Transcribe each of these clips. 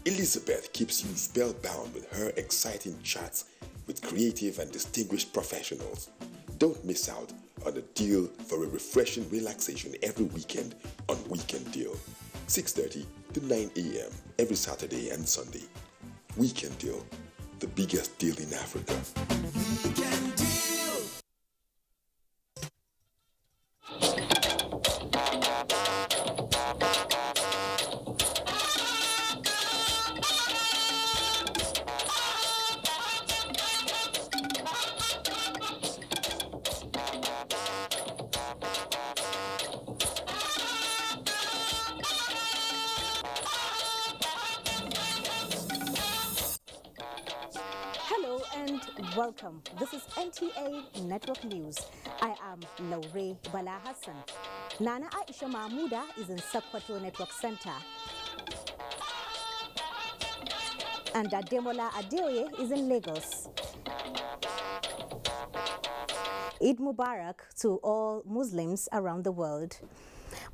Elizabeth keeps you spellbound with her exciting chats with creative and distinguished professionals. Don't miss out on a deal for a refreshing relaxation every weekend on Weekend Deal, 6:30 to 9 a.m. every Saturday and Sunday. Weekend Deal, the biggest deal in Africa. Weekend Deal. Hello and welcome. This is NTA Network News. I am Laure Bala Hassan. Nana Aisha Mahmouda is in Sakwato Network Center. And Ademola Adeoye is in Lagos. Eid Mubarak to all Muslims around the world.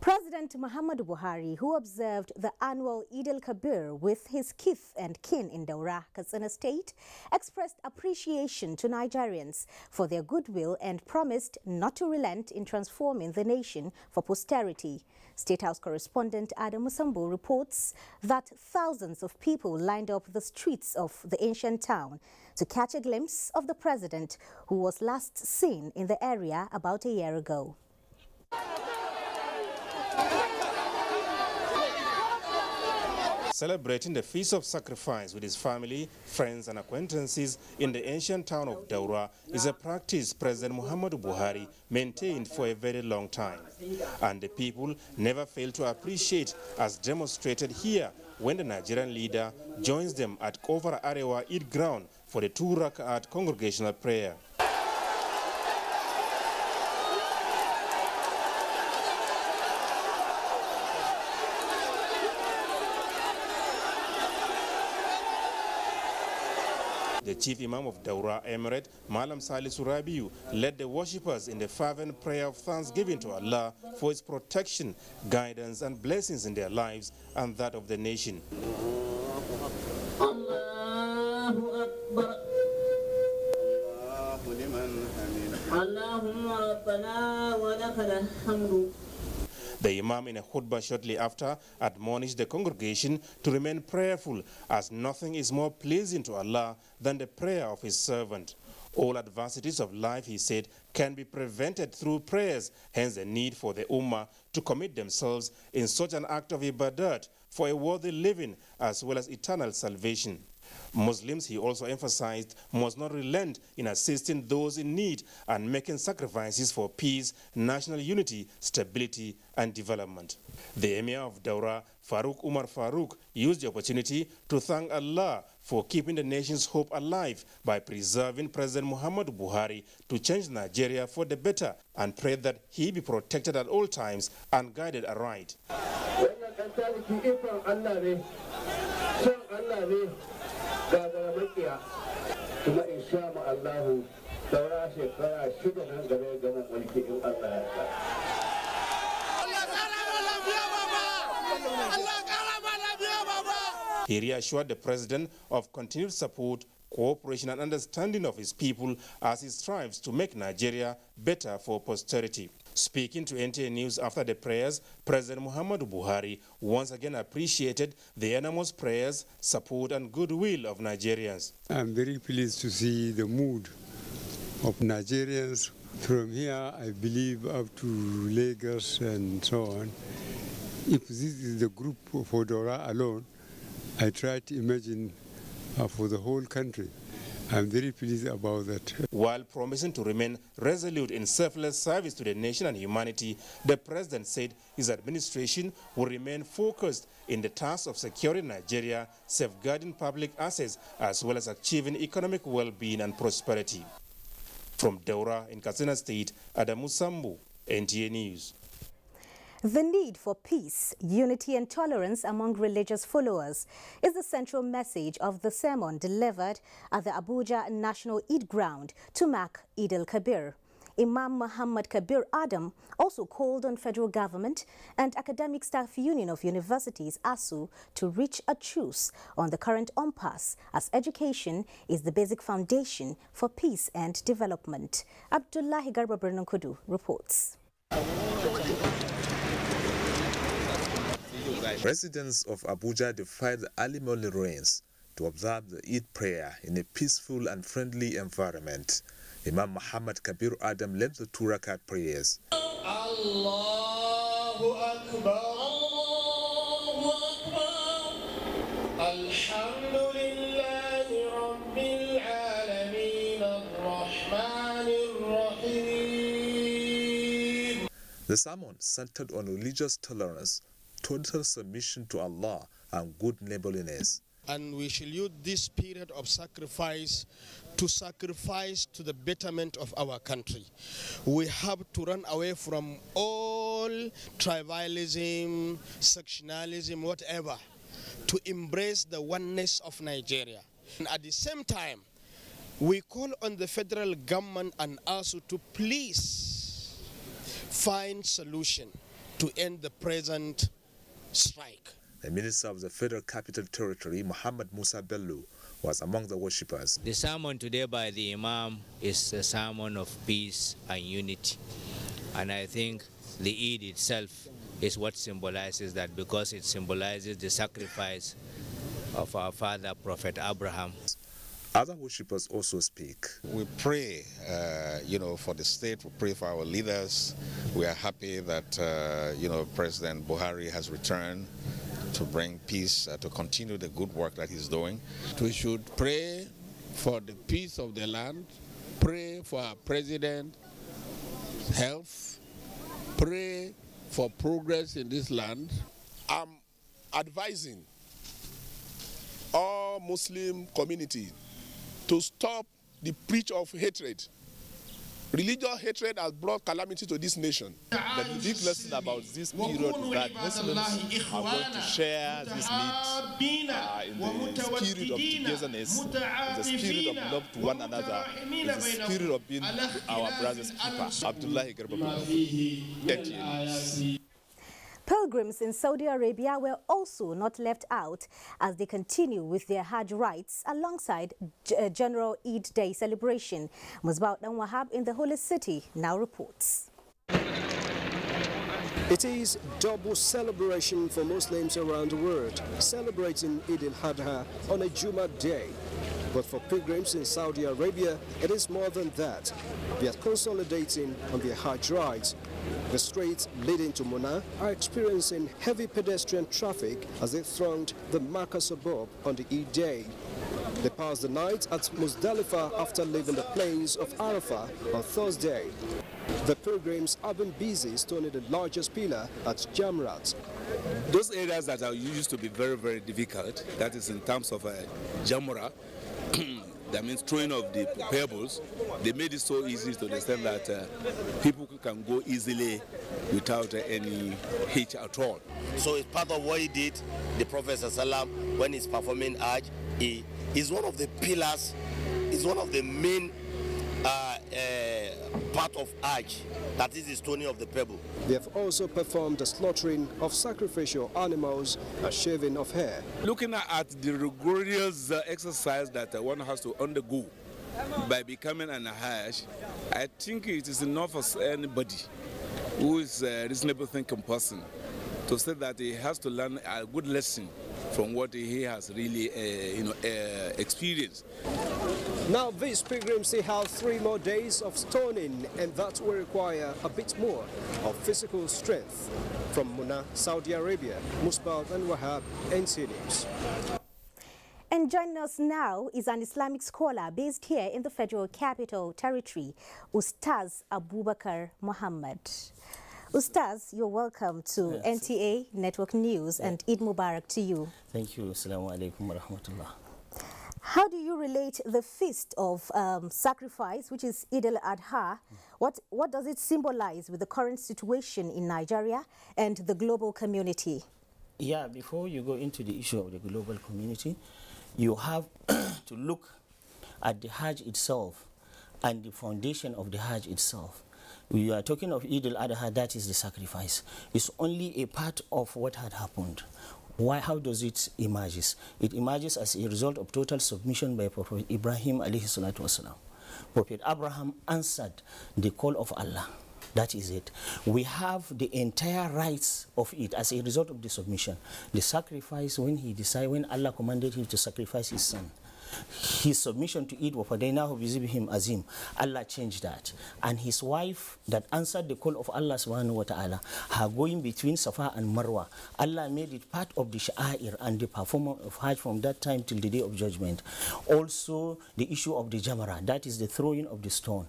President Muhammadu Buhari, who observed the annual Eid al-Kabir with his kith and kin in Daura, Katsina State, expressed appreciation to Nigerians for their goodwill and promised not to relent in transforming the nation for posterity. State House correspondent Adam Musambo reports that thousands of people lined up the streets of the ancient town to catch a glimpse of the president, who was last seen in the area about a year ago. Celebrating the Feast of Sacrifice with his family, friends and acquaintances in the ancient town of Daura is a practice President Muhammadu Buhari maintained for a very long time. And the people never fail to appreciate, as demonstrated here when the Nigerian leader joins them at Kofar Arewa Eid ground for the 2 Rak'at congregational prayer. The chief imam of Daura Emirate, Malam Salisu Rabiu, led the worshippers in the fervent prayer of thanksgiving to Allah for his protection, guidance and blessings in their lives and that of the nation. The Imam in a khutbah shortly after admonished the congregation to remain prayerful, as nothing is more pleasing to Allah than the prayer of his servant. All adversities of life, he said, can be prevented through prayers, hence the need for the Ummah to commit themselves in such an act of ibadat for a worthy living as well as eternal salvation. Muslims, he also emphasized, must not relent in assisting those in need and making sacrifices for peace, national unity, stability and development. The Emir of Daura, Farooq Umar Farooq, used the opportunity to thank Allah for keeping the nation's hope alive by preserving President Muhammadu Buhari to change Nigeria for the better, and prayed that he be protected at all times and guided aright. He reassured the president of continued support, cooperation and understanding of his people as he strives to make Nigeria better for posterity. Speaking to NTA News after the prayers, President Muhammadu Buhari once again appreciated the enormous prayers, support and goodwill of Nigerians. I'm very pleased to see the mood of Nigerians from here, I believe, up to Lagos and so on. If this is the group for Daura alone, I try to imagine for the whole country. I'm very pleased about that. While promising to remain resolute in selfless service to the nation and humanity, the president said his administration will remain focused in the task of securing Nigeria, safeguarding public assets, as well as achieving economic well-being and prosperity. From Daura in Katsina State, Adamu Sambu, NTA News. The need for peace, unity and tolerance among religious followers is the central message of the sermon delivered at the Abuja National Eid Ground to mark Eid al-Kabir. Imam Muhammad Kabir Adam also called on federal government and Academic Staff Union of Universities ASUU to reach a truce on the current impasse, as education is the basic foundation for peace and development. Abdullahi Garba Bernankudu reports. Residents of Abuja defied the early morning rains to observe the Eid prayer in a peaceful and friendly environment. Imam Muhammad Kabir Adam led the 2 rakat prayers. Allahu Akbar, Allahu Akbar, Alhamdulillahi Rabbil Alameen, Ar-Rahmanir Rahim. The sermon centered on religious tolerance, total submission to Allah, and good neighborliness. And we shall use this period of sacrifice to the betterment of our country. We have to run away from all tribalism, sectionalism, whatever, to embrace the oneness of Nigeria. And at the same time, we call on the federal government and ASUU to please find solution to end the present strike. The Minister of the Federal Capital Territory, Muhammad Musa Bello, was among the worshippers. The sermon today by the Imam is a sermon of peace and unity. And I think the Eid itself is what symbolizes that, because it symbolizes the sacrifice of our father, Prophet Abraham. Other worshippers also speak. We pray, for the state. We pray for our leaders. We are happy that, President Buhari has returned to bring peace, to continue the good work that he's doing. We should pray for the peace of the land, pray for our president's health, pray for progress in this land. I'm advising all Muslim community to stop the preach of hatred. Religious hatred has brought calamity to this nation. The big lesson about this period is that Muslims are going to share this meat in the spirit of togetherness, in the spirit of love to one another, in the spirit of being our brother's keeper. Abdullahi Garba, NTA News. Pilgrims in Saudi Arabia were also not left out as they continue with their Hajj rites alongside General Eid Day celebration. Musbaut Dan Wahab in the Holy City now reports. It is double celebration for Muslims around the world, celebrating Eid al-Adha on a Jummah day. But for pilgrims in Saudi Arabia, it is more than that. They are consolidating on their Hajj rites. The streets leading to Muna are experiencing heavy pedestrian traffic as they thronged the Makkah suburb on the Eid day. They passed the night at Muzdalifah after leaving the plains of Arafah on Thursday. The pilgrims have been busy stoning the largest pillar at Jamrat. Those areas that are used to be very, very difficult, that is in terms of Jamra, that means throwing of the pebbles, they made it so easy to the extent that people can go easily without any hitch at all. So it's part of what he did, the Prophet ﷺ, when he's performing Hajj, he is one of the pillars, is one of the main part of Hajj, that is the stoning of the pebble. They have also performed the slaughtering of sacrificial animals and shaving of hair. Looking at the rigorous exercise that one has to undergo by becoming an Hajj, I think it is enough for anybody who is a reasonable thinking person to say that he has to learn a good lesson from what he has really experienced. Now these pilgrims still have 3 more days of stoning, and that will require a bit more of physical strength. From Muna, Saudi Arabia, Musbaut Dan Wahab, NTA News. And joining us now is an Islamic scholar based here in the Federal Capital Territory, Ustaz Abubakar Muhammad. Ustaz, you're welcome to NTA Network News, and Eid Mubarak to you. Thank you. Assalamu alaikum wa rahmatullah. How do you relate the feast of sacrifice, which is Eid al-Adha? What does it symbolize with the current situation in Nigeria and the global community? Yeah, before you go into the issue of the global community, you have to look at the Hajj itself and the foundation of the Hajj itself. We are talking of Eid al-Adha, that is the sacrifice. It's only a part of what had happened. Why? How does it emerge? It emerges as a result of total submission by Prophet Ibrahim alayhi salatu wasalam. Prophet Abraham answered the call of Allah. That is it. We have the entire rights of it as a result of the submission. The sacrifice, when Allah commanded him to sacrifice his son, his submission to it, azim, Allah changed that. And his wife that answered the call of Allah subhanahu wa ta'ala, her going between Safa and Marwa, Allah made it part of the sha'air and the performance of Hajj from that time till the day of judgment. Also the issue of the Jamara, that is the throwing of the stone.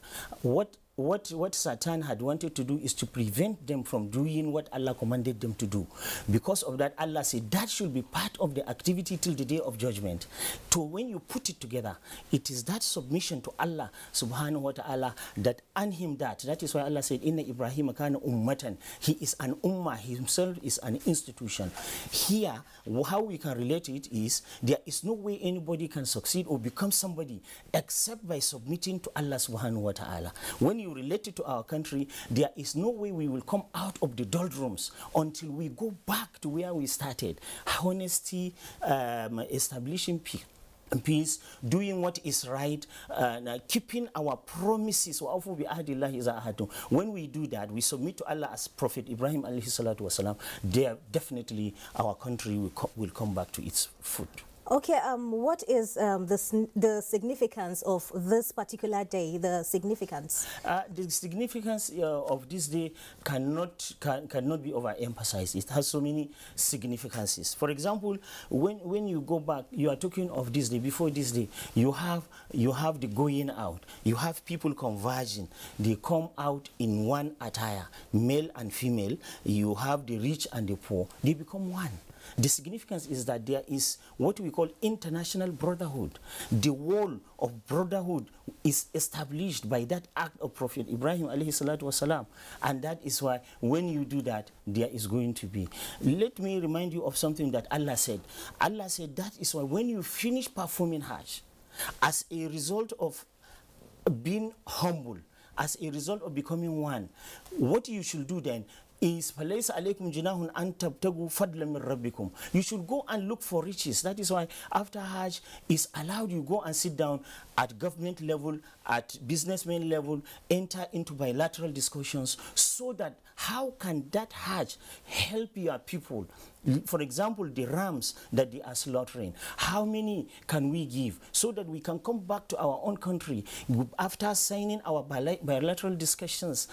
What Satan had wanted to do is to prevent them from doing what Allah commanded them to do. Because of that, Allah said that should be part of the activity till the day of judgment. So when you put it together, it is that submission to Allah subhanahu wa ta'ala that earned him that. That is why Allah said, Inna Ibrahim kana ummatan. He is an ummah, he himself is an institution. Here, how we can relate it is, there is no way anybody can succeed or become somebody except by submitting to Allah subhanahu wa ta'ala. When you relate it to our country, there is no way we will come out of the doldrums until we go back to where we started. Honesty, establishing peace, doing what is right, keeping our promises. When we do that, we submit to Allah as Prophet Ibrahim alayhi salatu wasalam, there definitely our country will come back to its foot. Okay, what is the significance of this particular day, the significance? The significance of this day cannot be overemphasized. It has so many significances. For example, when you go back, you are talking of this day. Before this day, you have the going out. You have people converging. They come out in one attire, male and female. You have the rich and the poor. They become one. The significance is that there is what we call international brotherhood. The wall of brotherhood is established by that act of Prophet Ibrahim alayhi salatu wasalam. And that is why when you do that, there is going to be. Let me remind you of something that Allah said. Allah said that is why when you finish performing Hajj, as a result of being humble, as a result of becoming one, what you should do then is you should go and look for riches. That is why after Hajj is allowed, you go and sit down at government level, at businessman level, enter into bilateral discussions, so that how can that Hajj help your people? For example, the rams that they are slaughtering, how many can we give so that we can come back to our own country after signing our bilateral discussions,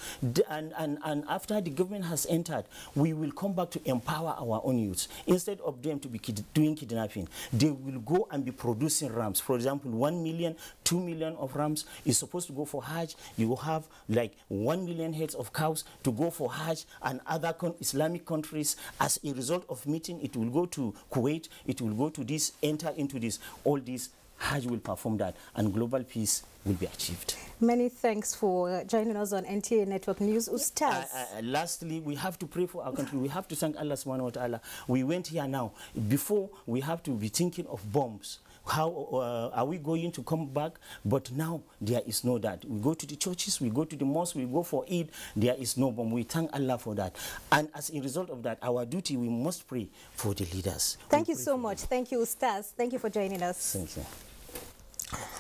and after the government has entered, we will come back to empower our own youths. Instead of them to be doing kidnapping, they will go and be producing rams. For example, 1 million, 2 million of rams is supposed to go for Hajj. You will have like 1 million heads of cows to go for Hajj and other Islamic countries. As a result of meeting, it will go to Kuwait, it will go to this, enter into this. All this, Hajj will perform that, and global peace will be achieved. Many thanks for joining us on NTA Network News. Ustaz. Lastly, we have to pray for our country. We have to thank Allah subhanahu wa ta'ala. We went here now. Before, we have to be thinking of bombs. How are we going to come back? But now there is no that. We go to the churches, we go to the mosque, we go for Eid. There is no bomb. We thank Allah for that. And as a result of that, our duty, we must pray for the leaders. Thank you so much. Thank you, Ustaz. Thank you for joining us. Thank you.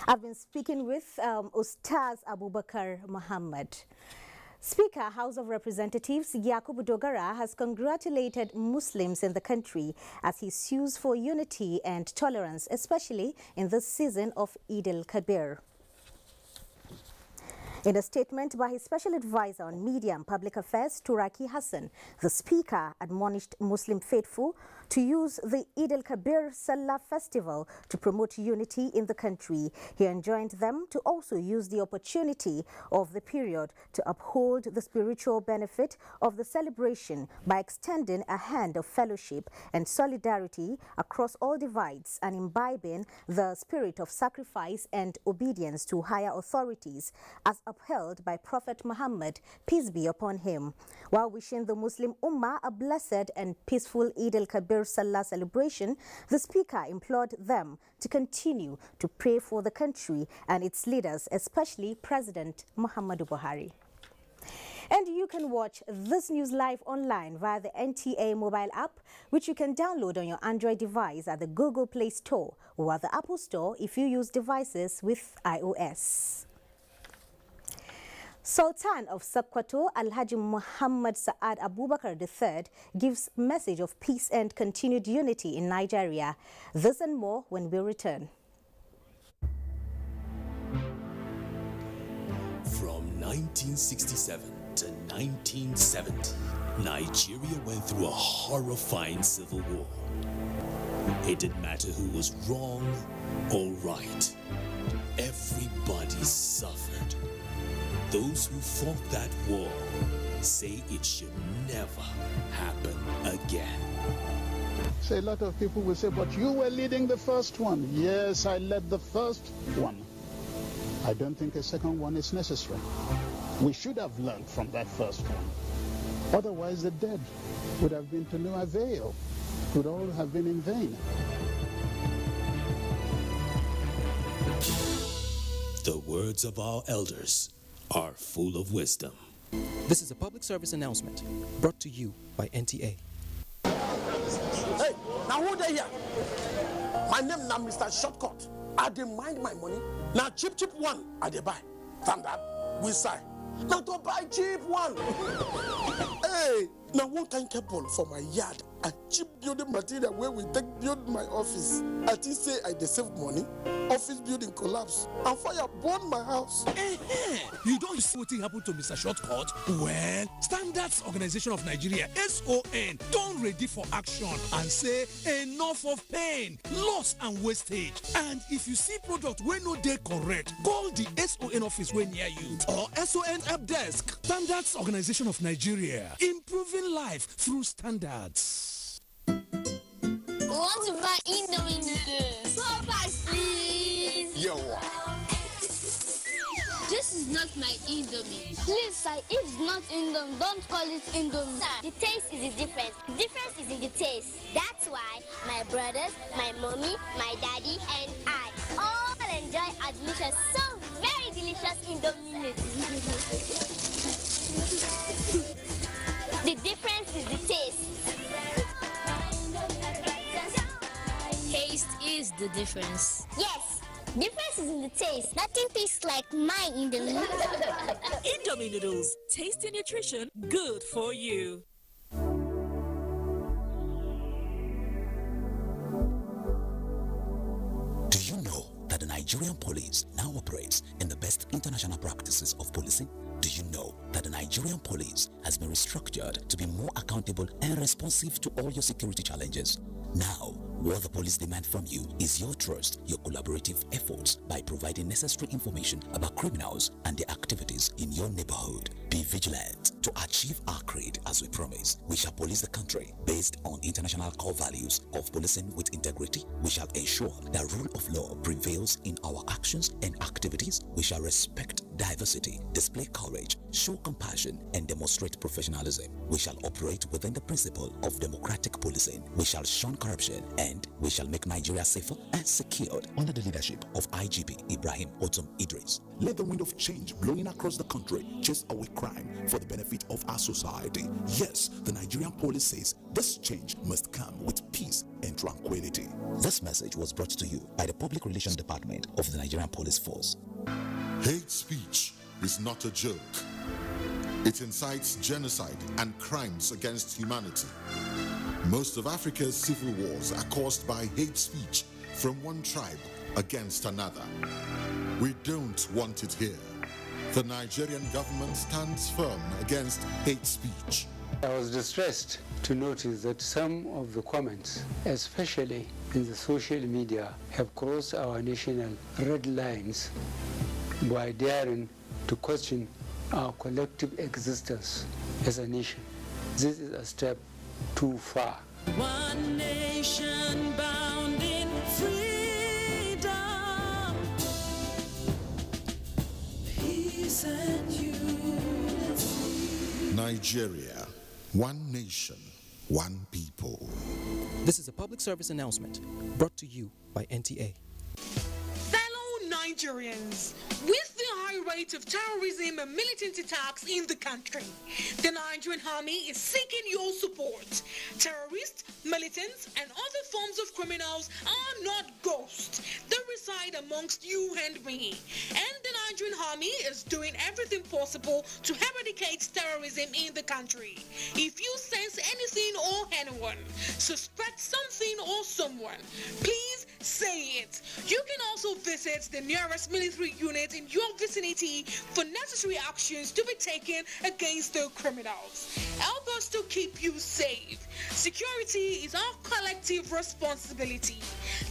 I've been speaking with Ustaz Abubakar Muhammad. Speaker, House of Representatives Yakubu Dogara has congratulated Muslims in the country as he sues for unity and tolerance, especially in this season of Eid al-Kabir. In a statement by his special advisor on media and public affairs, Turaki Hassan, the speaker admonished Muslim faithful to use the Eid al-Kabir Salah festival to promote unity in the country. He enjoined them to also use the opportunity of the period to uphold the spiritual benefit of the celebration by extending a hand of fellowship and solidarity across all divides and imbibing the spirit of sacrifice and obedience to higher authorities as upheld by Prophet Muhammad, peace be upon him. While wishing the Muslim Ummah a blessed and peaceful Eid al-Kabir Salah celebration, the speaker implored them to continue to pray for the country and its leaders, especially President Muhammadu Buhari. And you can watch this news live online via the NTA mobile app, which you can download on your Android device at the Google Play Store or at the Apple Store if you use devices with iOS. Sultan of Sokoto, Alhaji Muhammad Saad Abubakar III, gives message of peace and continued unity in Nigeria. This and more when we return. From 1967 to 1970, Nigeria went through a horrifying civil war. It didn't matter who was wrong or right. Everybody suffered. Those who fought that war say it should never happen again. So a lot of people will say, but you were leading the first one. Yes, I led the first one. I don't think a second one is necessary. We should have learned from that first one. Otherwise, the dead would have been to no avail, would all have been in vain. The words of our elders are full of wisdom. This is a public service announcement brought to you by NTA. Hey, now who they here? My name now Mr. Shortcut. I dey mind my money. Now cheap one I dey buy. Standard, we say. Now to buy cheap one. Hey, now one kind cable for my yard. A cheap building material where we take build my office. I think say I dey save money. Office building collapse and fire burn my house. You don't see what happened to Mr. Shortcut? Well, Standards Organization of Nigeria, SON, don't ready for action and say enough of pain, loss and wastage. And if you see product where no dey correct, call the SON office when near you or SON help desk. Standards Organization of Nigeria, improving life through standards. Want to buy Indomie noodles? So fast, please. Yo. This is not my Indomie. Please, sir, it's not Indomie. Don't call it Indomie. Sir, the taste is the difference. The difference is in the taste. That's why my brothers, my mommy, my daddy, and I all enjoy our delicious, so very delicious Indomie noodles. The difference is the taste. Taste is the difference. Yes, difference is in the taste. Nothing tastes like my Indomie. Indomie noodles, tasty nutrition, good for you. Do you know that the Nigerian police now operates in the best international practices of policing? Do you know that the Nigerian police has been restructured to be more accountable and responsive to all your security challenges? Now, what the police demand from you is your trust, your collaborative efforts by providing necessary information about criminals and their activities in your neighborhood. Be vigilant to achieve our creed as we promise. We shall police the country based on international core values of policing with integrity. We shall ensure that rule of law prevails in our actions and activities. We shall respect diversity, display courage, show compassion, and demonstrate professionalism. We shall operate within the principle of democratic policing. We shall shun corruption, and we shall make Nigeria safer and secured under the leadership of IGP Ibrahim Otum Idris. Let the wind of change blowing across the country chase away crime for the benefit of our society. Yes, the Nigerian police says this change must come with peace and tranquility. This message was brought to you by the Public Relations Department of the Nigerian Police Force. Hate speech is not a joke. It incites genocide and crimes against humanity. Most of Africa's civil wars are caused by hate speech from one tribe against another. We don't want it here. The Nigerian government stands firm against hate speech. I was distressed to notice that some of the comments, especially in the social media, have crossed our national red lines by daring to question our collective existence as a nation. This is a step too far. One nation bound in freedom, peace and unity. Nigeria, one nation, one people. This is a public service announcement brought to you by NTA. Fellow Nigerians, Nigerians. With the high rate of terrorism and militant attacks in the country, the Nigerian army is seeking your support. Terrorists, militants, and other forms of criminals are not ghosts. They reside amongst you and me. And the Nigerian army is doing everything possible to eradicate terrorism in the country. If you sense anything or anyone, suspect something or someone, please say it. You can also visit the nearest military unit in your vicinity for necessary actions to be taken against the criminals. Help us to keep you safe. Security is our collective responsibility.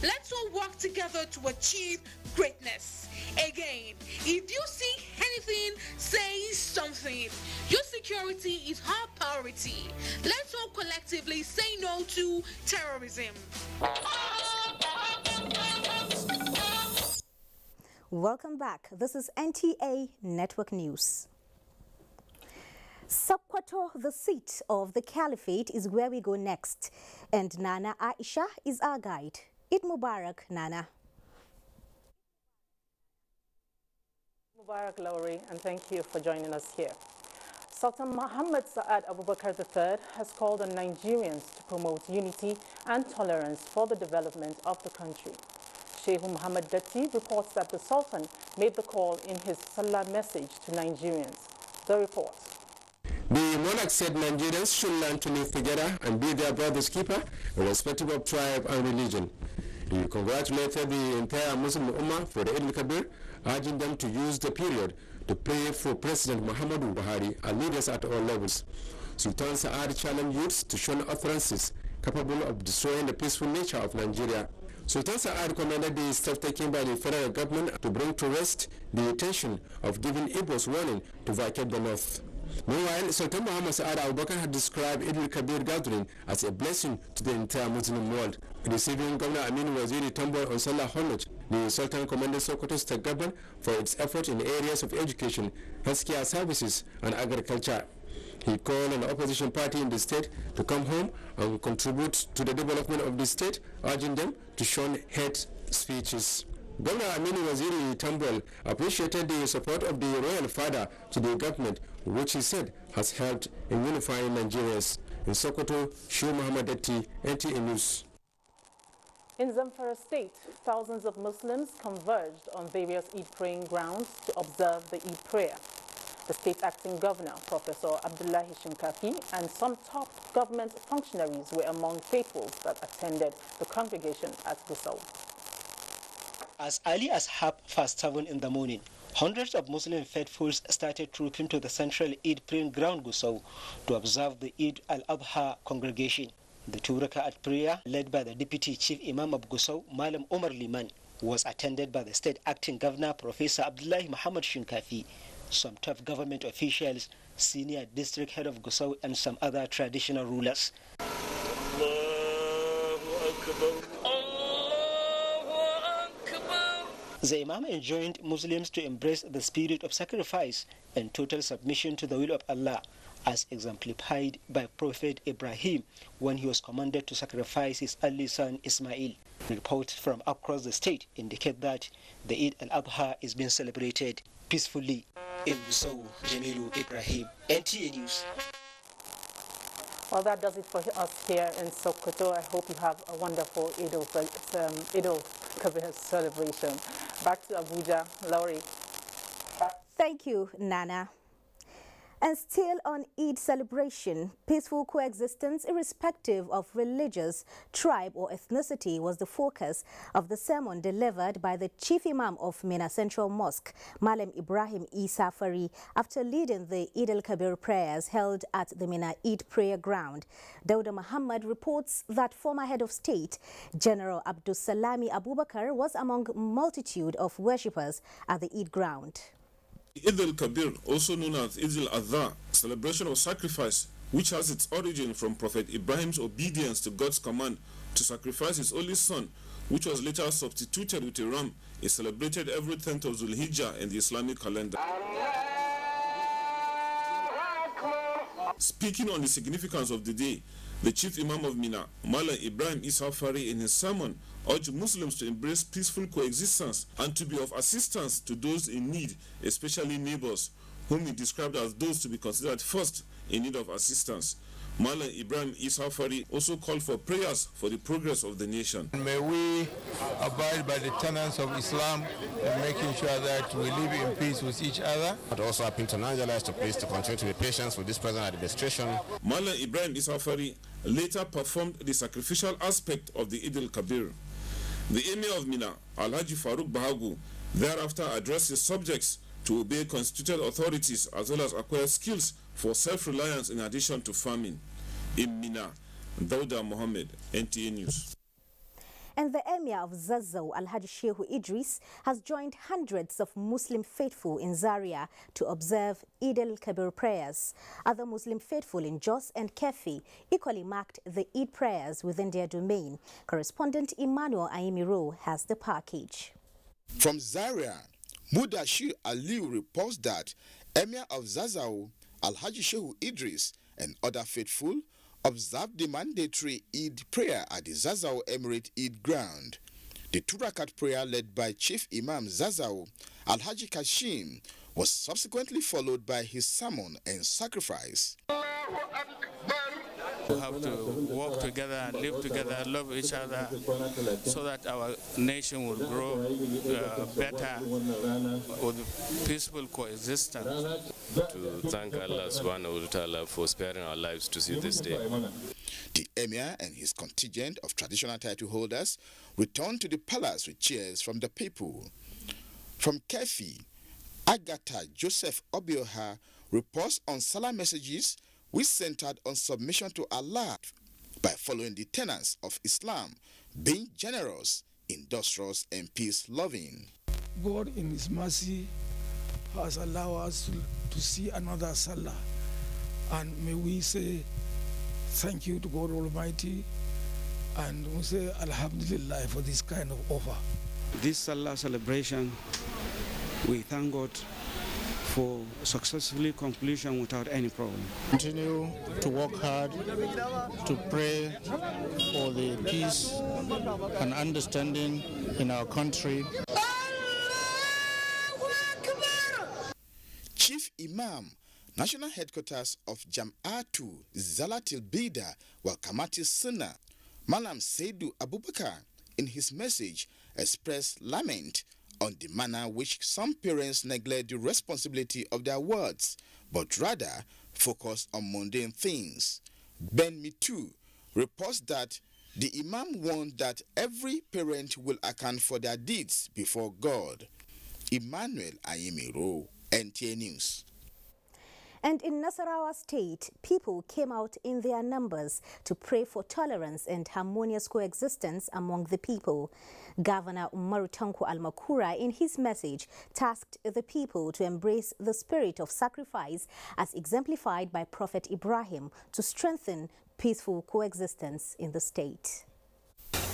Let's all work together to achieve greatness. Again, if you see anything, say something. Your security is our priority. Let's all collectively say no to terrorism. Welcome back. This is NTA Network News. Sokoto, the seat of the caliphate, is where we go next. And Nana Aisha is our guide. Eid Mubarak, Nana. Mubarak, Lauri, and thank you for joining us here. Sultan Muhammad Saad Abubakar III has called on Nigerians to promote unity and tolerance for the development of the country. Sheikh Muhammad Datti reports that the Sultan made the call in his Salah message to Nigerians. The report. The monarch said Nigerians should learn to live together and be their brother's keeper, irrespective of tribe and religion. He congratulated the entire Muslim Ummah for the Eid al-Kabir, urging them to use the period to pray for President Muhammadu Buhari and leaders at all levels. Sultan Saad challenged youths to shun utterances capable of destroying the peaceful nature of Nigeria. Sultan Saad commended the step taken by the federal government to bring to rest the intention of giving Igbos warning to vacate the north. Meanwhile, Sultan Muhammad Saad Abubakar had described Eid al-Kabir gathering as a blessing to the entire Muslim world. Receiving Governor Aminu Waziri Tambol on Salah Honoj, the Sultan commended Sokoto State Government for its effort in areas of education, healthcare services, and agriculture. He called on the opposition party in the state to come home and contribute to the development of the state, urging them to shun hate speeches. Governor Aminu Waziri Tambol appreciated the support of the royal father to the government, which he said has helped in unifying Nigerians. In Sokoto, Sheikh Muhammad Datti, NTA News. In Zamfara State, thousands of Muslims converged on various Eid praying grounds to observe the Eid prayer. The state acting governor, Professor Abdullahi Shinkafi, and some top government functionaries were among faithfuls that attended the congregation at Gusau. As early as 7:30 in the morning, hundreds of Muslim faithfuls started trooping to the central Eid praying ground Gusau to observe the Eid al-Adha congregation. The 2 Raka'at prayer, led by the Deputy Chief Imam of Gusau, Malam Omar Liman, was attended by the state acting governor, Professor Abdullahi Muhammad Shinkafi, some top government officials, senior district head of Gusau, and some other traditional rulers. The Imam enjoined Muslims to embrace the spirit of sacrifice and total submission to the will of Allah, as exemplified by Prophet Ibrahim when he was commanded to sacrifice his only son Ismail. Reports from across the state indicate that the Eid al-Adha is being celebrated peacefully. In Gusau, Jamilu Ibrahim, NTA News. Well, that does it for us here in Sokoto. I hope you have a wonderful Eid al-Kabir celebration. Back to Abuja, Lauri. Thank you, Nana. And still on Eid celebration, peaceful coexistence irrespective of religious, tribe or ethnicity was the focus of the sermon delivered by the Chief Imam of Mina Central Mosque, Malam Ibrahim Isa Fari, after leading the Eid al-Kabir prayers held at the Mina Eid prayer ground. Daura Muhammad reports that former head of state, General Abdul Salami Abubakar, was among multitude of worshippers at the Eid ground. Eid al-Kabir, also known as Eid al-Adha, celebration of sacrifice, which has its origin from Prophet Ibrahim's obedience to God's command to sacrifice his only son, which was later substituted with a ram, is celebrated every 10th of Zulhijjah in the Islamic calendar. Speaking on the significance of the day, The chief imam of Mina, Malam Ibrahim Isafari, in his sermon, urged Muslims to embrace peaceful coexistence and to be of assistance to those in need, especially neighbors, whom he described as those to be considered first in need of assistance. Malam Ibrahim Isafari also called for prayers for the progress of the nation. May we abide by the tenets of Islam and making sure that we live in peace with each other. But also appeal to Nigerians to please to continue to be patient with this present administration. Malam Ibrahim Isafari later performed the sacrificial aspect of the Eid al-Kabir. The Emir of Mina, Alhaji Faruk Bahagu, thereafter addressed his subjects to obey constituted authorities as well as acquire skills for self-reliance in addition to farming. In Mina, Daura Mohammed, NTA News. And the Emir of Zazzau, Alhaji Shehu Idris, has joined hundreds of Muslim faithful in Zaria to observe Eid al-Kabir prayers. Other Muslim faithful in Jos and Kefi equally marked the Eid prayers within their domain. Correspondent Emmanuel Ayimiro has the package. From Zaria, Mudashir Aliu reports that Emir of Zazzau, Alhaji Shehu Idris, and other faithful observed the mandatory Eid prayer at the Zazzau Emirate Eid ground. The 2-rakat prayer led by Chief Imam Zazzau, Alhaji Kashim, was subsequently followed by his sermon and sacrifice. We have to work together and live together, love each other, so that our nation will grow better with peaceful coexistence. To thank Allah subhanahu wa ta'ala for sparing our lives to see this day. The Emir and his contingent of traditional title holders returned to the palace with cheers from the people. From Kefi, Agatha Joseph Obioha reports on Salah messages which centered on submission to Allah by following the tenets of Islam, being generous, industrious, and peace-loving. God in His mercy has allowed us to see another Salah, and may we say thank you to God Almighty, and we say Alhamdulillah for this kind of offer. This Salah celebration, we thank God for successfully conclusion without any problem. Continue to work hard to pray for the peace and understanding in our country. Chief Imam, National Headquarters of Jam'atu Zalatil Bida wal Kamati Sunnah, Malam Saidu Abubakar, in his message expressed lament on the manner which some parents neglect the responsibility of their words, but rather focus on mundane things. Ben Mitu reports that the Imam warned that every parent will account for their deeds before God. Emmanuel Ayimiro, NTA News. And in Nasarawa State, people came out in their numbers to pray for tolerance and harmonious coexistence among the people. Governor Umaru Tanko Almakura, in his message, tasked the people to embrace the spirit of sacrifice as exemplified by Prophet Ibrahim to strengthen peaceful coexistence in the state.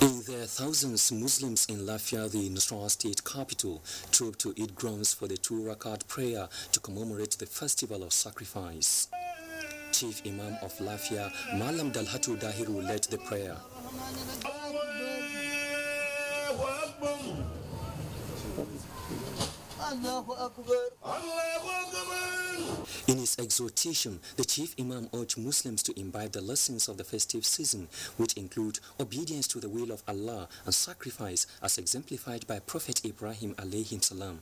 In their thousands, Muslims in Lafia, the Nasarawa state capital, trooped to Eid grounds for the 2-rakat prayer to commemorate the festival of sacrifice. Chief Imam of Lafia, Malam Dalhatu Dahiru, led the prayer. In his exhortation, the Chief Imam urged Muslims to imbibe the lessons of the festive season, which include obedience to the will of Allah and sacrifice as exemplified by Prophet Ibrahim alayhi salam.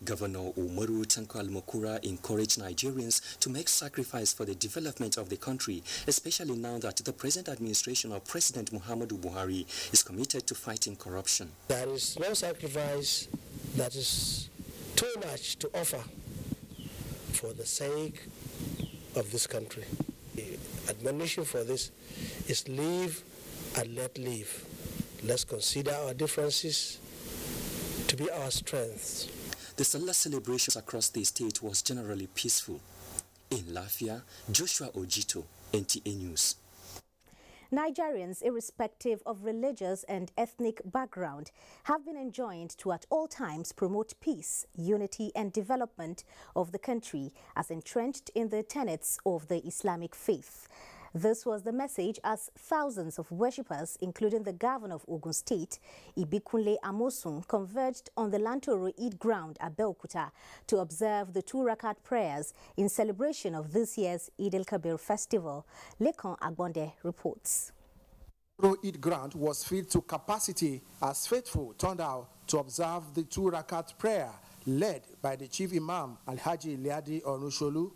Governor Umaru Tanko Almakura encouraged Nigerians to make sacrifice for the development of the country, especially now that the present administration of President Muhammadu Buhari is committed to fighting corruption. There is no sacrifice that is too much to offer for the sake of this country. The admonition for this is live and let live. Let's consider our differences to be our strengths. The Salah celebrations across the state was generally peaceful. In Lafia, Joshua Ojito, NTA News. Nigerians, irrespective of religious and ethnic background, have been enjoined to at all times promote peace, unity and development of the country as entrenched in the tenets of the Islamic faith. This was the message as thousands of worshippers, including the governor of Ogun State, Ibikunle Amosun, converged on the Lantoro Eid ground at Abeokuta to observe the 2 rakat prayers in celebration of this year's Eid al-Kabir festival. Lekon Agbonde reports. Eid ground was filled to capacity as faithful turned out to observe the 2 rakat prayer led by the chief imam Alhaji Liadi Onusholu.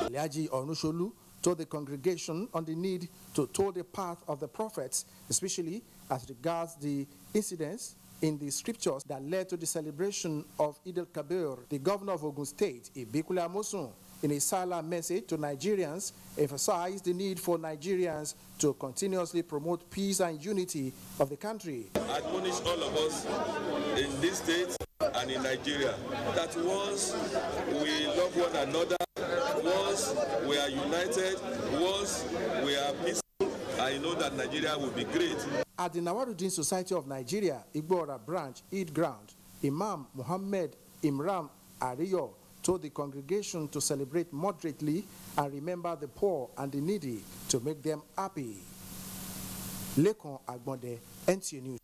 Liadi Onusholu told the congregation on the need to toe the path of the prophets, especially as regards the incidents in the scriptures that led to the celebration of Eid al-Kabir. The governor of Ogun State, Ibikunle Amosun, in a silent message to Nigerians, emphasized the need for Nigerians to continuously promote peace and unity of the country. I admonish all of us in this state and in Nigeria that once we love one another, once we are united, once we are peaceful, I know that Nigeria will be great. At the Nawaruddin Society of Nigeria, Igbora branch, Eid ground, Imam Muhammad Imran Ariyo told the congregation to celebrate moderately and remember the poor and the needy to make them happy. Lekon Agbonde, NTA News.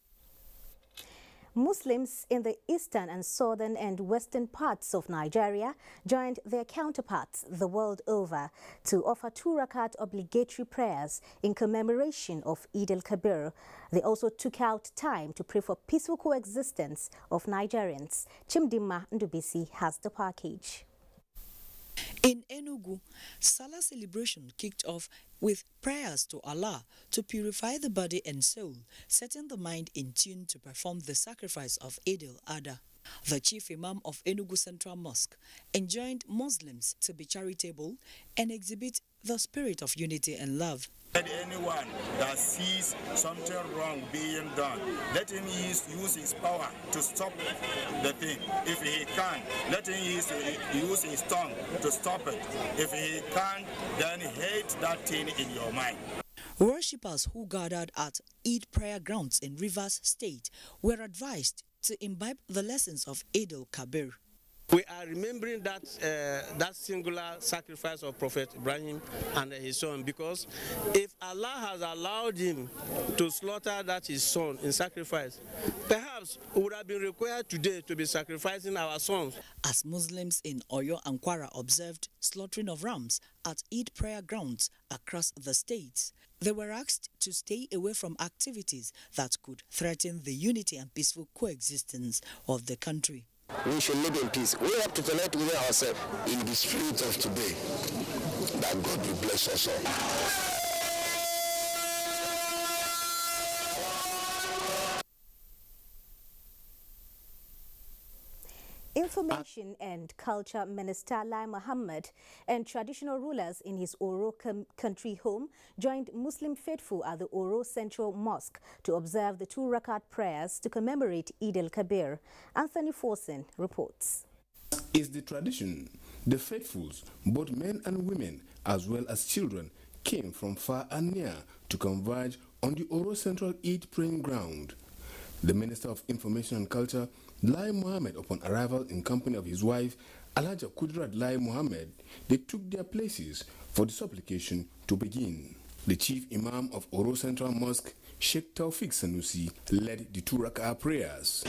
Muslims in the eastern and southern and western parts of Nigeria joined their counterparts the world over to offer 2 rakat obligatory prayers in commemoration of Eid al-Kabir. They also took out time to pray for peaceful coexistence of Nigerians. Chimdima Ndubisi has the package. In Enugu, Salah celebration kicked off with prayers to Allah to purify the body and soul, setting the mind in tune to perform the sacrifice of Eid al-Adha. The chief imam of Enugu Central Mosque enjoined Muslims to be charitable and exhibit the spirit of unity and love. Let anyone that sees something wrong being done, let him use his power to stop the thing. If he can, let him use his tongue to stop it. If he can't, then hate that thing in your mind. Worshippers who gathered at Eid prayer grounds in Rivers State were advised to imbibe the lessons of Eid al-Kabir. We are remembering that singular sacrifice of Prophet Ibrahim and his son, because if Allah has allowed him to slaughter his son in sacrifice, perhaps we would have been required today to be sacrificing our sons. As Muslims in Oyo and Kwara observed slaughtering of rams at Eid prayer grounds across the states, they were asked to stay away from activities that could threaten the unity and peaceful coexistence of the country. We should live in peace. We have to connect with ourselves in the spirit of today, that God will bless us all. Information and Culture Minister Lai Mohammed and traditional rulers in his Oro country home joined Muslim faithful at the Oro Central Mosque to observe the 2 rakat prayers to commemorate Eid al-Kabir. Anthony Forsen reports. It's the tradition. The faithfuls, both men and women, as well as children, came from far and near to converge on the Oro Central Eid praying ground. The Minister of Information and Culture, Lai Mohammed, upon arrival in company of his wife, Alhaja Kudrat Lai Mohammed, they took their places for the supplication to begin. The chief imam of Oro Central Mosque, Sheikh Taufik Sanusi, led the 2 rak'ah prayers.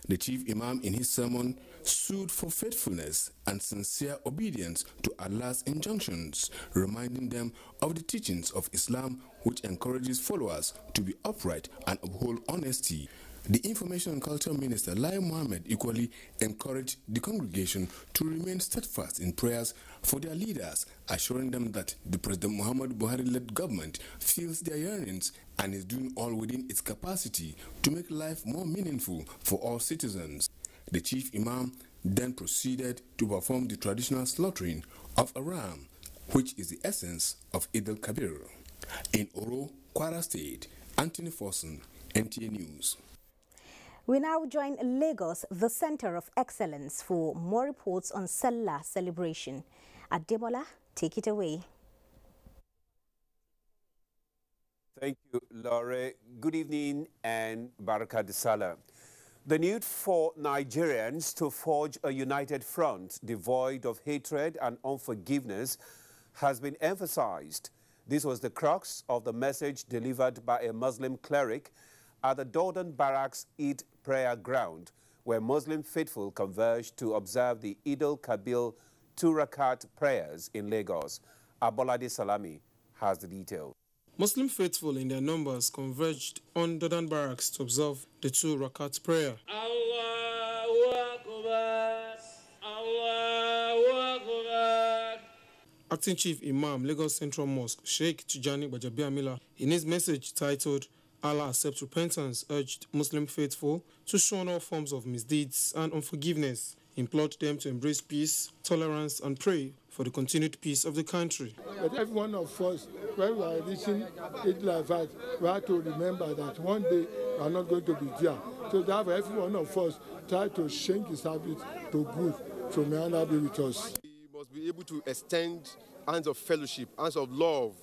The chief imam in his sermon sued for faithfulness and sincere obedience to Allah's injunctions, reminding them of the teachings of Islam, which encourages followers to be upright and uphold honesty. The Information and Culture Minister, Lai Mohammed, equally encouraged the congregation to remain steadfast in prayers for their leaders, assuring them that the President Muhammad Buhari-led government feels their yearnings and is doing all within its capacity to make life more meaningful for all citizens. The chief imam then proceeded to perform the traditional slaughtering of a ram, which is the essence of Eid al-Kabir. In Oro, Kwara State, Anthony Forsen, NTA News. We now join Lagos, the center of excellence, for more reports on Salah celebration. Ademola, take it away. Thank you, Laure. Good evening and Baraka de Salah. The need for Nigerians to forge a united front devoid of hatred and unforgiveness has been emphasized. This was the crux of the message delivered by a Muslim cleric at the Jordan Barracks Eid prayer ground, where Muslim faithful converged to observe the Eid al-Kabir 2-rakat prayers in Lagos. Abolade Salami has the details. Muslim faithful in their numbers converged on Jordan Barracks to observe the 2-rakat prayer. Allahu Akbar, Allahu Akbar. Acting Chief Imam, Lagos Central Mosque, Sheikh Tijani Gbajabiamila, in his message titled Allah Accepts Repentance, urged Muslim faithful to shun all forms of misdeeds and unforgiveness, implored them to embrace peace, tolerance, and pray for the continued peace of the country. But every one of us, when we are reaching it like that, we have to remember that one day we are not going to be there. So that every one of us try to change his habit to good, so may Allah be with us. We must be able to extend hands of fellowship, hands of love,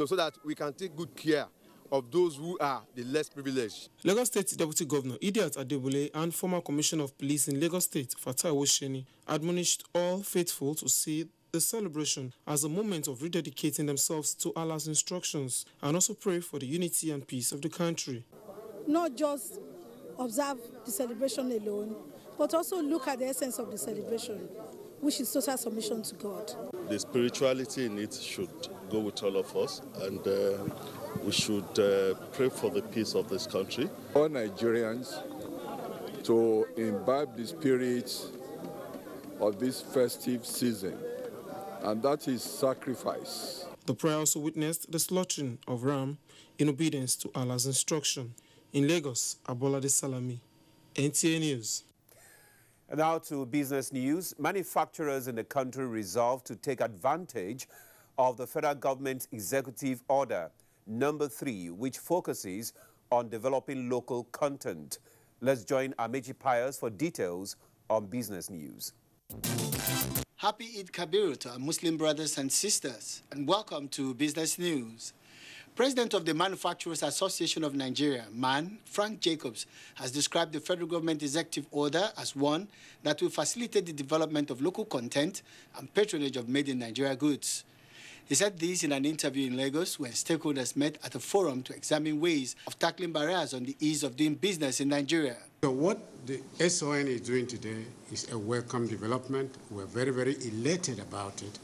so that we can take good care of those who are the less privileged. Lagos State Deputy Governor Idiat Adebule and former Commissioner of Police in Lagos State, Fatai Owosheni, admonished all faithful to see the celebration as a moment of rededicating themselves to Allah's instructions and also pray for the unity and peace of the country. Not just observe the celebration alone, but also look at the essence of the celebration, which is total submission to God. The spirituality in it should go with all of us, and we should pray for the peace of this country. All Nigerians to imbibe the spirit of this festive season, and that is sacrifice. The prayer also witnessed the slaughtering of ram in obedience to Allah's instruction. In Lagos, Abolade Salami, NTA News. And now to business news. Manufacturers in the country resolved to take advantage of the federal government's executive order number 3, which focuses on developing local content. Let's join Amechi Pius for details on business news. Happy Eid Kabir to our Muslim brothers and sisters, and welcome to Business News. President of the Manufacturers Association of Nigeria, MAN, Frank Jacobs, has described the federal government executive order as one that will facilitate the development of local content and patronage of made-in-Nigeria goods. He said this in an interview in Lagos when stakeholders met at a forum to examine ways of tackling barriers on the ease of doing business in Nigeria. So what the SON is doing today is a welcome development. We're very, very elated about it.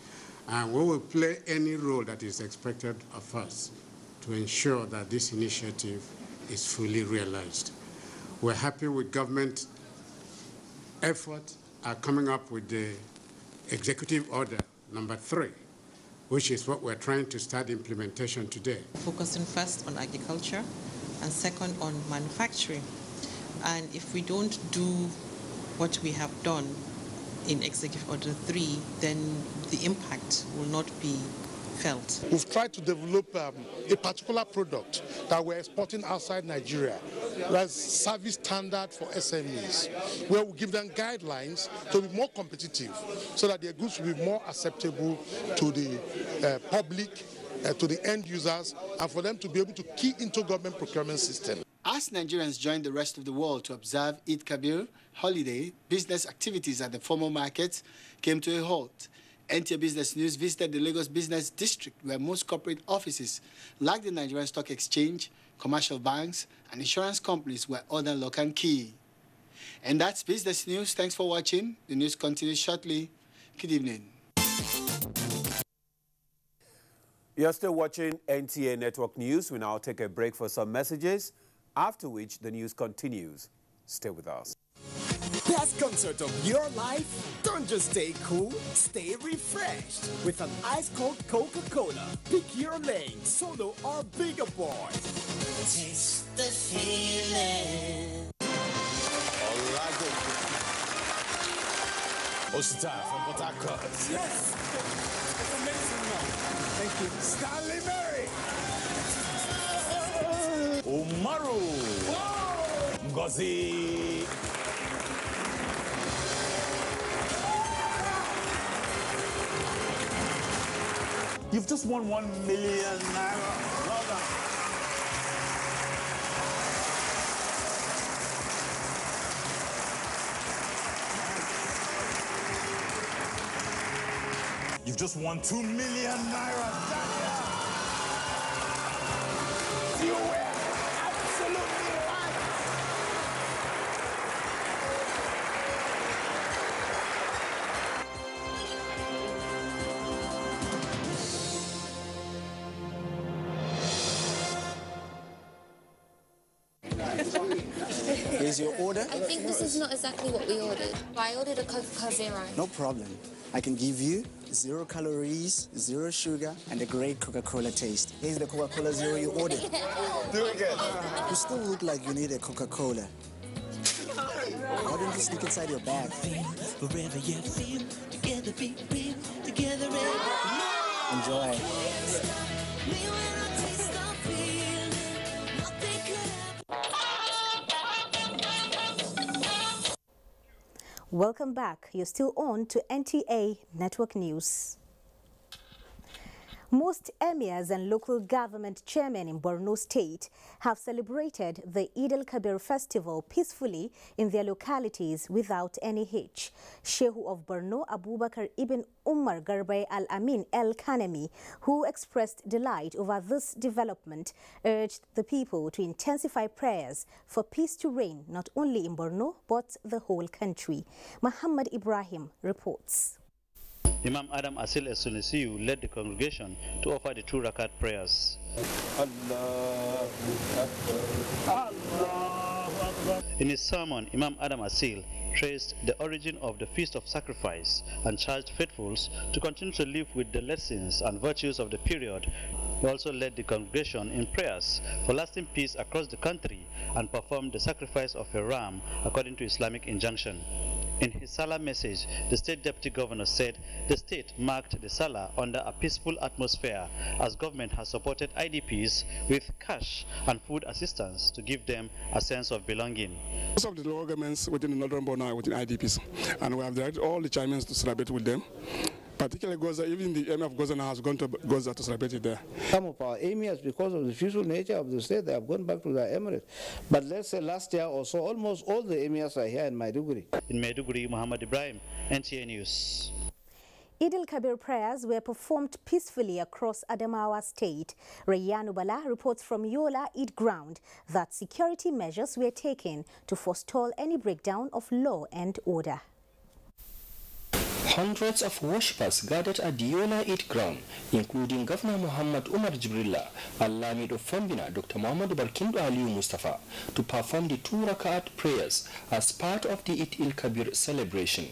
And we will play any role that is expected of us to ensure that this initiative is fully realized. We're happy with government effort coming up with the executive order number 3, which is what we're trying to start implementation today. Focusing first on agriculture and second on manufacturing. And if we don't do what we have done in Executive Order 3, then the impact will not be felt. We've tried to develop a particular product that we're exporting outside Nigeria. That's service standard for SMEs, where we give them guidelines to be more competitive so that their goods will be more acceptable to the public, to the end users, and for them to be able to key into government procurement system. As Nigerians joined the rest of the world to observe Eid Kabir holiday, business activities at the formal markets came to a halt. NTA Business News visited the Lagos Business District, where most corporate offices, like the Nigerian Stock Exchange, commercial banks, and insurance companies were other lock and key. And that's Business News. Thanks for watching. The news continues shortly. Good evening. You're still watching NTA Network News. We now take a break for some messages, after which the news continues. Stay with us. Best concert of your life? Don't just stay cool, stay refreshed with an ice-cold Coca-Cola. Pick your lane, solo or bigger boy. Taste the feeling. Alright, Osita from Port Harcourt. Yes! It's amazing, man. Thank you. Stanley Mary. Umaru. Whoa. Ngozi. You've just won 1 million naira. Well done. You've just won 2 million naira, Daniel! You were absolutely right! Here's your order. I think this is not exactly what we ordered. I ordered a Coca-Cola Zero. No problem. I can give you 0 calories, 0 sugar, and a great Coca-Cola taste. Here's the Coca-Cola Zero you ordered. Do it again. You still look like you need a Coca-Cola. Why don't you sneak inside your bag? Forever yet feel together, be real, together. Enjoy. Welcome back. You're still on to NTA Network News. Most emirs and local government chairmen in Borno State have celebrated the Eid al-Kabir festival peacefully in their localities without any hitch. Shehu of Borno, Abubakar ibn Umar Garbai al-Amin el-Kanemi, who expressed delight over this development, urged the people to intensify prayers for peace to reign not only in Borno but the whole country. Muhammad Ibrahim reports. Imam Adam Asil Esunisiu led the congregation to offer the 2 rakat prayers. In his sermon, Imam Adam Asil traced the origin of the Feast of Sacrifice and charged faithfuls to continue to live with the lessons and virtues of the period. He also led the congregation in prayers for lasting peace across the country and performed the sacrifice of a ram according to Islamic injunction. In his Salah message, the state deputy governor said the state marked the Salah under a peaceful atmosphere as government has supported IDPs with cash and food assistance to give them a sense of belonging. Most of the local governments within the northern border are within IDPs, and we have directed all the chairmen to celebrate with them. Particularly Goza, even the emir of Goza now has gone to Goza to celebrate it there. Some of our emirs, because of the peaceful nature of the state, they have gone back to their emirates. But let's say last year or so, almost all the emirs are here in Maiduguri. In Maiduguri, Muhammad Ibrahim, NTA News. Eid al-Kabir prayers were performed peacefully across Adamawa State. Rayanu Bala reports from Yola Eid Ground that security measures were taken to forestall any breakdown of law and order. Hundreds of worshippers gathered at the Yola Eid Ground, including Governor Muhammad Umar Jibrilla, Al-Lamid of Fambina, Dr. Muhammad Barkindo Aliyu Mustafa, to perform the 2 rakat prayers as part of the Eid al-Kabir celebration.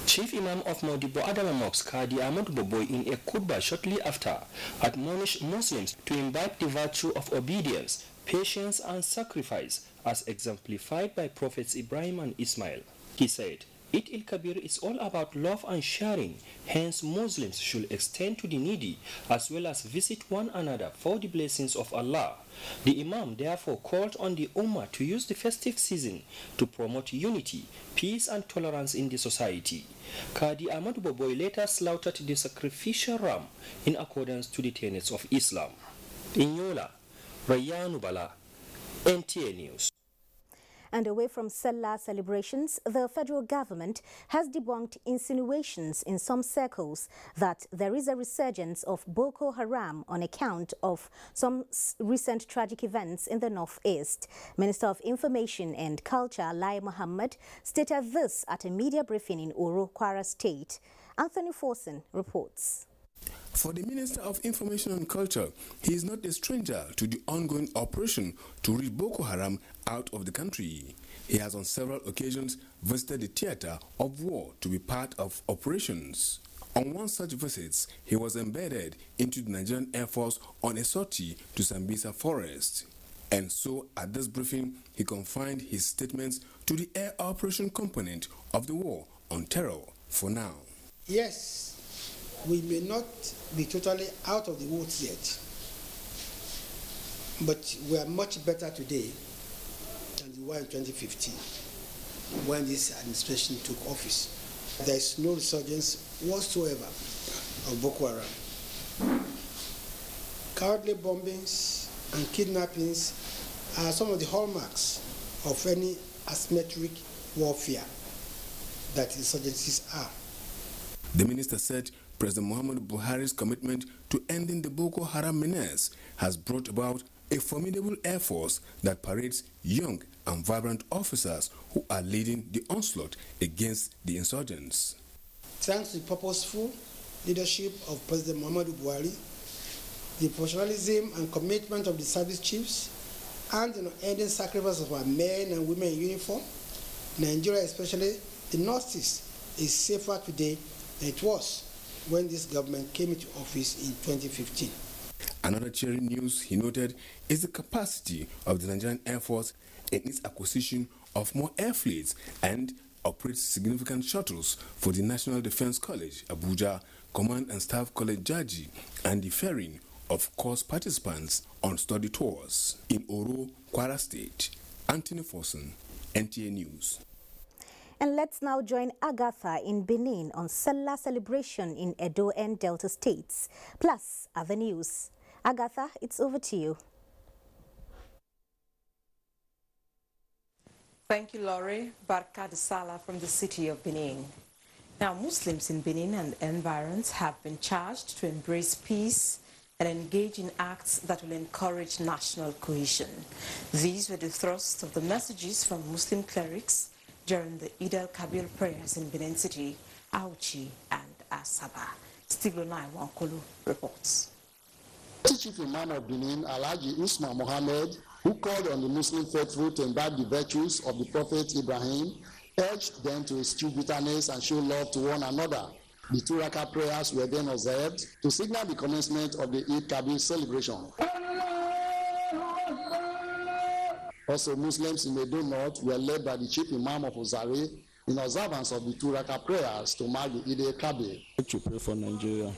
Chief Imam of Modibo Adama Mosque, Kadi Ahmad Boboy, in a khutbah shortly after, admonished Muslims to imbibe the virtue of obedience, patience and sacrifice as exemplified by Prophets Ibrahim and Ismail. He said, Eid al-Kabir is all about love and sharing, hence Muslims should extend to the needy as well as visit one another for the blessings of Allah. The Imam therefore called on the Ummah to use the festive season to promote unity, peace and tolerance in the society. Kadi Ahmad Boboy later slaughtered the sacrificial ram in accordance to the tenets of Islam. In Yola, Rayanu Bala, NTA News. And away from Salah celebrations, the federal government has debunked insinuations in some circles that there is a resurgence of Boko Haram on account of some recent tragic events in the northeast. Minister of Information and Culture, Lai Mohammed, stated this at a media briefing in Oro, Kwara State. Anthony Forson reports. For the Minister of Information and Culture, he is not a stranger to the ongoing operation to rid Boko Haram out of the country. He has on several occasions visited the theater of war to be part of operations. On one such visit, he was embedded into the Nigerian Air Force on a sortie to Sambisa Forest. And so, at this briefing, he confined his statements to the air operation component of the war on terror for now. Yes, we may not be totally out of the woods yet, but we are much better today than we were in 2015 when this administration took office. There is no resurgence whatsoever of Boko Haram. Cowardly bombings and kidnappings are some of the hallmarks of any asymmetric warfare that insurgencies are. The minister said President Muhammadu Buhari's commitment to ending the Boko Haram menace has brought about a formidable air force that parades young and vibrant officers who are leading the onslaught against the insurgents. Thanks to the purposeful leadership of President Muhammadu Buhari, the professionalism and commitment of the service chiefs, and the unending sacrifice of our men and women in uniform, Nigeria, especially the Northeast, is safer today than it was when this government came into office in 2015. Another cheering news, he noted, is the capacity of the Nigerian Air Force in its acquisition of more air fleets and operates significant shuttles for the National Defense College, Abuja, Command and Staff College, Jaji, and the ferrying of course participants on study tours. In Oron, Kwara State, Anthony Forson, NTA News. And let's now join Agatha in Benin on Salah celebration in Edo and Delta states, plus other news. Agatha, it's over to you. Thank you, Laurie. Barka de Salah from the city of Benin. Now, Muslims in Benin and environs have been charged to embrace peace and engage in acts that will encourage national cohesion. These were the thrust of the messages from Muslim clerics during the Eid al-Kabir prayers in Benin City, Auchi, and Asaba. Stiglonai Wankolu reports. The Chief Imam of Benin, Alhaji Usman Mohammed, who called on the Muslim faithful to imbibe the virtues of the Prophet Ibrahim, urged them to eschew bitterness and show love to one another. The 2 Raka prayers were then observed to signal the commencement of the Eid Kabir celebration. Also, Muslims in Edo North were led by the Chief Imam of Ozare in observance of the 2 Raka prayers to mark the Eid al-Kabir. To pray for Nigeria,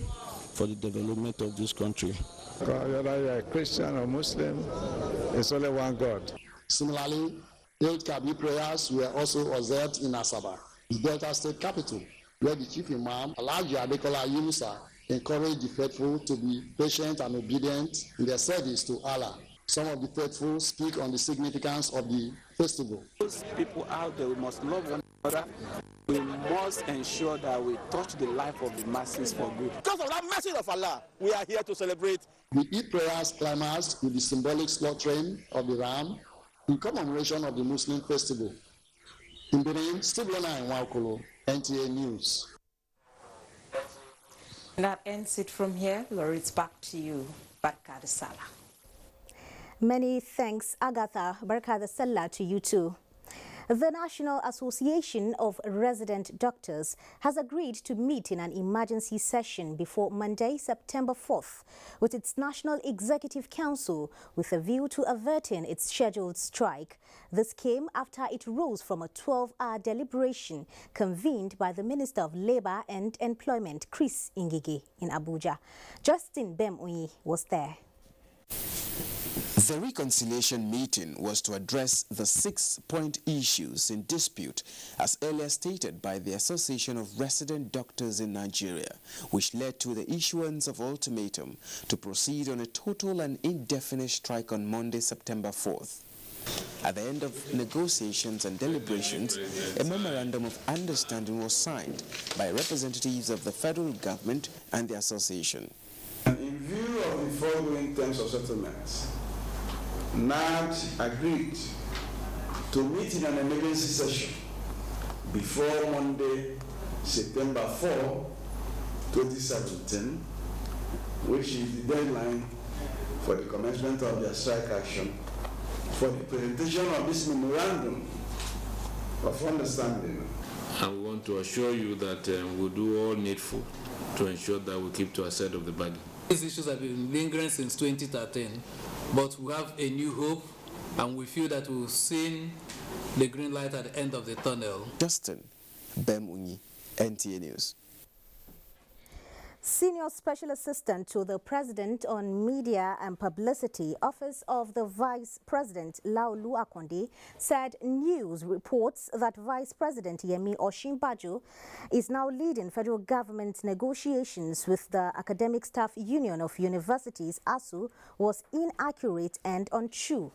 for the development of this country. Whether you're a Christian or Muslim, it's only one God. Similarly, Eid Kabir prayers were also observed in Asaba, the Delta State capital, where the Chief Imam, Alhaji Adekola Yunusa, encouraged the faithful to be patient and obedient in their service to Allah. Some of the faithful speak on the significance of the festival. Those people out there, we must love one another. We must ensure that we touch the life of the masses for good. Because of that message of Allah, we are here to celebrate. The Eid prayers climaxed with the symbolic slaughtering of the ram in commemoration of the Muslim festival. In Benin, Stiblona and Waukolo, NTA News. And that ends it from here. Laurie, it's back to you. Barka de Salah. Many thanks, Agatha. Barka de Salah to you too. The National Association of Resident Doctors has agreed to meet in an emergency session before Monday, September 4th, with its National Executive Council with a view to averting its scheduled strike. This came after it rose from a 12-hour deliberation convened by the Minister of Labour and Employment, Chris Ngige, in Abuja. Justin Bemuyi was there. The reconciliation meeting was to address the 6-point issues in dispute, as earlier stated by the Association of Resident Doctors in Nigeria, which led to the issuance of ultimatum to proceed on a total and indefinite strike on Monday, September 4th. At the end of negotiations and deliberations, a memorandum of understanding was signed by representatives of the federal government and the association. In view of the foregoing terms of settlements, NAD agreed to meet in an emergency session before Monday, September 4, 2017, which is the deadline for the commencement of their strike action, for the presentation of this memorandum of understanding. I want to assure you that we'll do all needful to ensure that we keep to our side of the bargain. These issues have been lingering since 2013, but we have a new hope, and we feel that we've seen the green light at the end of the tunnel. Justin Bemunyi, NTA News. Senior Special Assistant to the President on Media and Publicity, Office of the Vice President, Laolu Akonde, said news reports that Vice President Yemi Osinbajo is now leading federal government negotiations with the Academic Staff Union of Universities, ASUU, was inaccurate and untrue.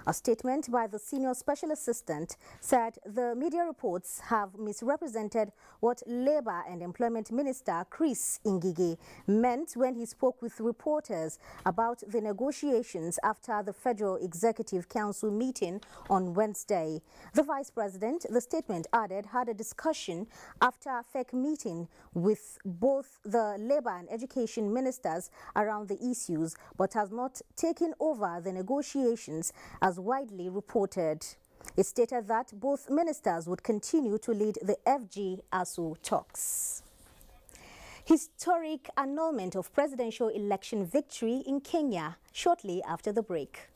A statement by the senior special assistant said the media reports have misrepresented what Labour and Employment Minister Chris Ngige meant when he spoke with reporters about the negotiations after the Federal Executive Council meeting on Wednesday. The Vice President, the statement added, had a discussion after a fake meeting with both the Labour and Education ministers around the issues, but has not taken over the negotiations as widely reported. It stated that both ministers would continue to lead the FG ASUU talks. Historic annulment of presidential election victory in Kenya shortly after the break.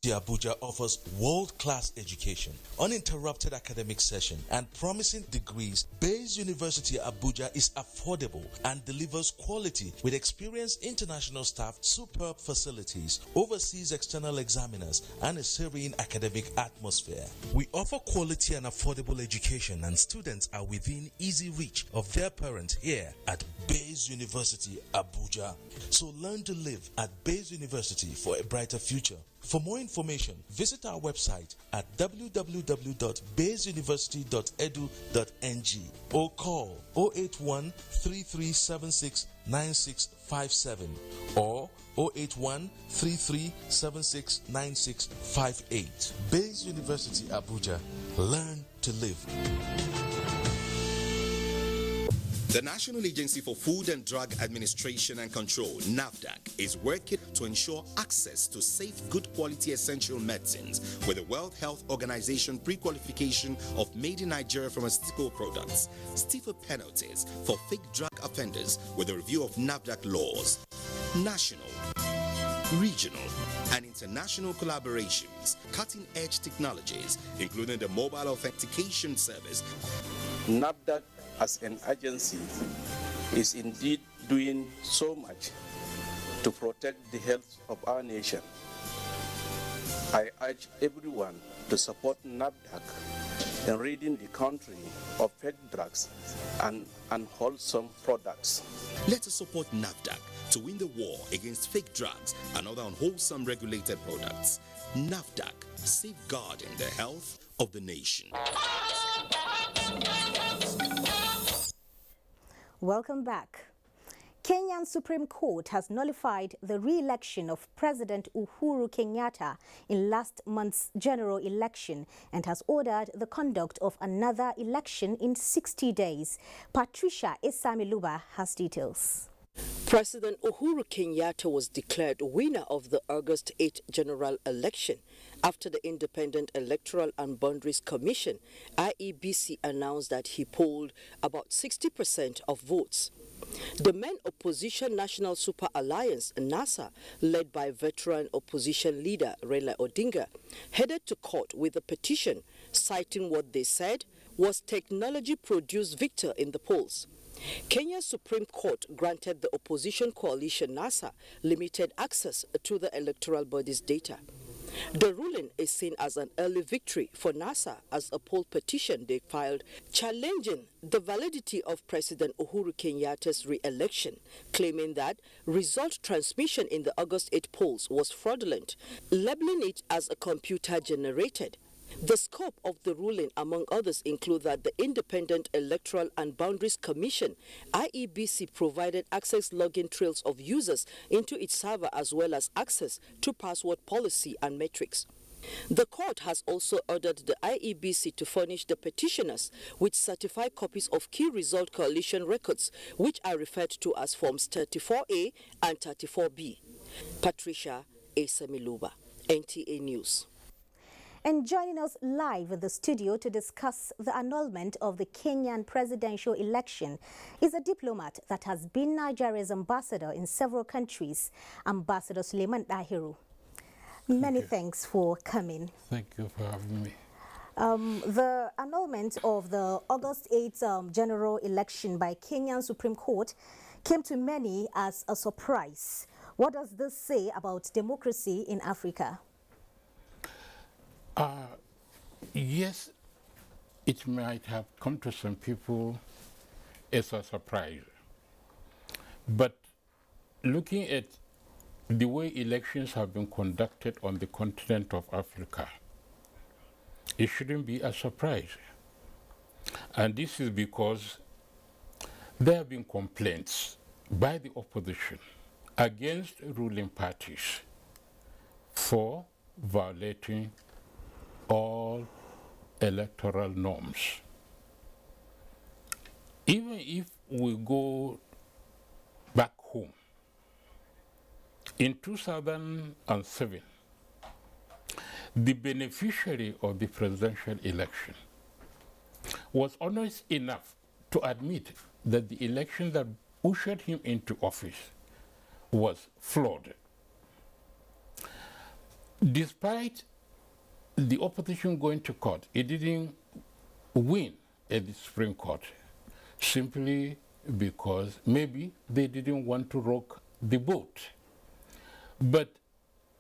Abuja offers world-class education, uninterrupted academic session, and promising degrees. Bayes University Abuja is affordable and delivers quality with experienced international staff, superb facilities, overseas external examiners, and a serene academic atmosphere. We offer quality and affordable education, and students are within easy reach of their parents here at Bayes University Abuja. So learn to live at Bayes University for a brighter future. For more information, visit our website at www.bayesuniversity.edu.ng or call 081 3376 9657 or 081 3376 9658. Bayes University Abuja. Learn to live. The National Agency for Food and Drug Administration and Control, NAFDAC, is working to ensure access to safe, good quality essential medicines with the World Health Organization pre-qualification of made in Nigeria pharmaceutical products, stiffer penalties for fake drug offenders with a review of NAFDAC laws, national, regional, and international collaborations, cutting-edge technologies, including the mobile authentication service. NAFDAC as an agency is indeed doing so much to protect the health of our nation. I urge everyone to support NAFDAC in ridding the country of fake drugs and unwholesome products. Let us support NAFDAC to win the war against fake drugs and other unwholesome regulated products. NAFDAC, safeguarding the health of the nation. Welcome back. Kenyan Supreme Court has nullified the re-election of President Uhuru Kenyatta in last month's general election and has ordered the conduct of another election in 60 days. Patricia Esamiluba has details. President Uhuru Kenyatta was declared winner of the August 8 general election after the Independent Electoral and Boundaries Commission, IEBC, announced that he polled about 60% of votes. The main opposition National Super Alliance, NASA, led by veteran opposition leader Raila Odinga, headed to court with a petition citing what they said was technology-produced victor in the polls. Kenya's Supreme Court granted the opposition coalition NASA limited access to the electoral body's data. The ruling is seen as an early victory for NASA as a poll petition they filed challenging the validity of President Uhuru Kenyatta's re-election, claiming that result transmission in the August 8 polls was fraudulent, labeling it as a computer-generated. The scope of the ruling, among others, include that the Independent Electoral and Boundaries Commission, IEBC, provided access login trails of users into its server as well as access to password policy and metrics. The court has also ordered the IEBC to furnish the petitioners with certified copies of key result coalition records, which are referred to as Forms 34A and 34B. Patricia Esamiluba, NTA News. And joining us live in the studio to discuss the annulment of the Kenyan presidential election is a diplomat that has been Nigeria's ambassador in several countries, Ambassador Suleiman Dahiru. Many thanks for coming. Thank you for having me. The annulment of the August 8th general election by Kenyan Supreme Court came to many as a surprise. What does this say about democracy in Africa? Yes, it might have come to some people as a surprise. But looking at the way elections have been conducted on the continent of Africa, it shouldn't be a surprise. And this is because there have been complaints by the opposition against ruling parties for violating all electoral norms. Even if we go back home, in 2007, the beneficiary of the presidential election was honest enough to admit that the election that ushered him into office was flawed. Despite the opposition going to court, it didn't win at the Supreme Court simply because maybe they didn't want to rock the boat. But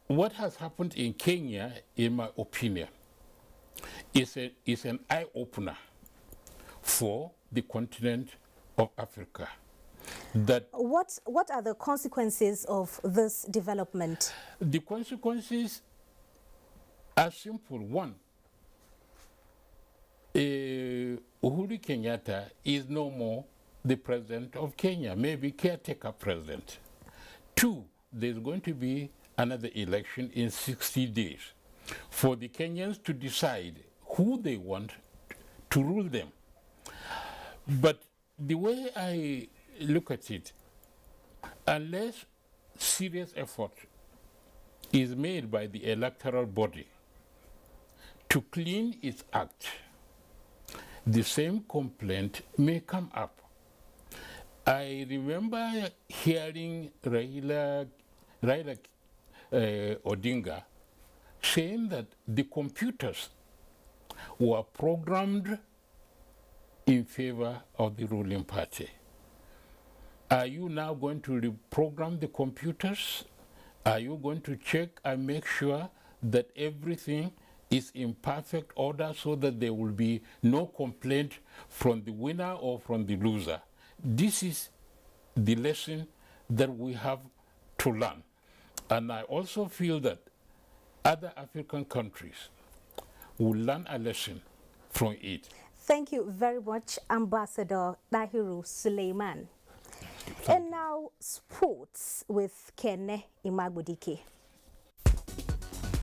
what has happened in Kenya, in my opinion, is an eye-opener for the continent of Africa. That what are the consequences of this development? The consequences are simple. One, Uhuru Kenyatta is no more the president of Kenya, maybe caretaker president. Two, there's going to be another election in 60 days for the Kenyans to decide who they want to rule them. But the way I look at it, unless serious effort is made by the electoral body to clean its act, the same complaint may come up. I remember hearing Raila Odinga saying that the computers were programmed in favor of the ruling party. Are you now going to reprogram the computers? Are you going to check and make sure that everything is in perfect order so that there will be no complaint from the winner or from the loser? This is the lesson that we have to learn. And I also feel that other African countries will learn a lesson from it. Thank you very much, Ambassador Dahiru Suleiman. And now, sports with Kene Imagbodike.